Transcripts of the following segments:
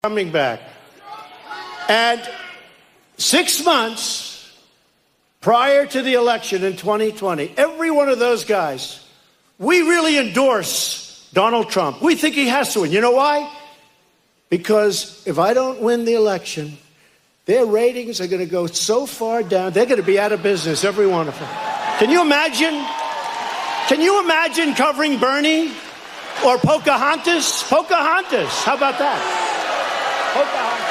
coming back. And 6 months prior to the election in 2020, every one of those guys, we really endorse Donald Trump. We think he has to win. You know why? Because if I don't win the election, their ratings are going to go so far down, they're going to be out of business, every one of them. Can you imagine? Can you imagine covering Bernie or Pocahontas? Pocahontas, how about that? Pocahontas.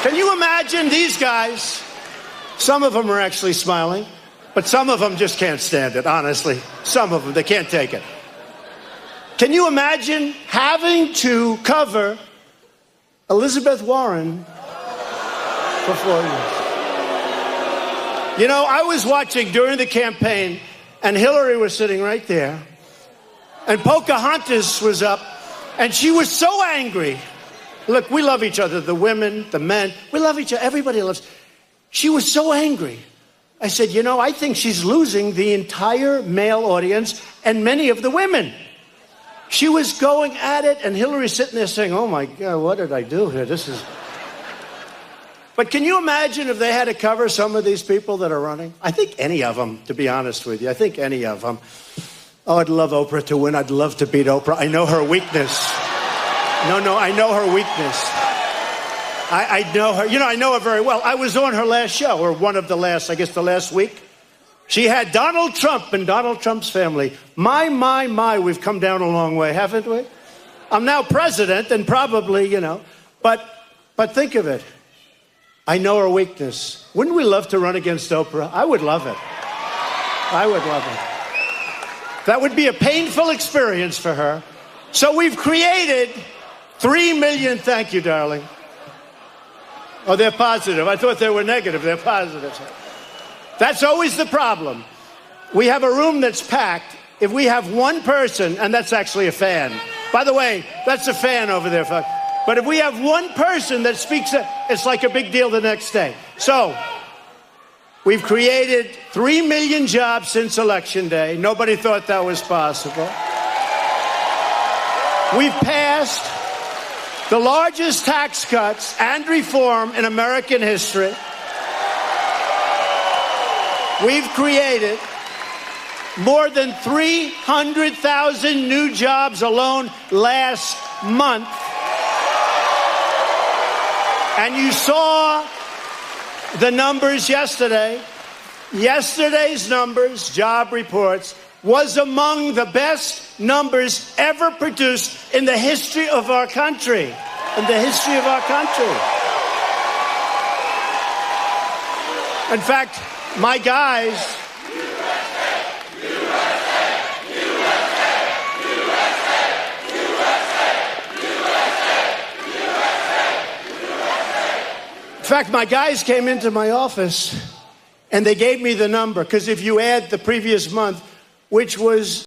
Can you imagine these guys? Some of them are actually smiling, but some of them just can't stand it, honestly. Some of them, they can't take it. Can you imagine having to cover Elizabeth Warren for 4 years? You know, I was watching during the campaign, and Hillary was sitting right there, and Pocahontas was up, and she was so angry. Look, we love each other, the women, the men. We love each other. Everybody loves. She was so angry. I said, you know, I think she's losing the entire male audience and many of the women. She was going at it, and Hillary's sitting there saying, oh, my God, what did I do here? This is... But can you imagine if they had to cover some of these people that are running? I think any of them, to be honest with you. I think any of them. Oh, I'd love Oprah to win. I'd love to beat Oprah. I know her weakness. No, I know her weakness. I know her. You know, I know her very well. I was on her last show, or one of the last, I guess the last week. She had Donald Trump and Donald Trump's family. My, we've come down a long way, haven't we? I'm now president, and probably, you know. But think of it. I know her weakness. Wouldn't we love to run against Oprah? I would love it. I would love it. That would be a painful experience for her. So we've created 3 million, thank you, darling. Oh, they're positive. I thought they were negative. They're positive. That's always the problem. We have a room that's packed. If we have one person, and that's actually a fan. By the way, that's a fan over there. But if we have one person that speaks, it's like a big deal the next day. So we've created 3 million jobs since Election Day. Nobody thought that was possible. We've passed the largest tax cuts and reform in American history. We've created more than 300,000 new jobs alone last month. And you saw the numbers yesterday. Yesterday's numbers, job reports, was among the best numbers ever produced in the history of our country. In the history of our country. In fact, my guys... In fact, my guys came into my office and they gave me the number, because if you add the previous month, which was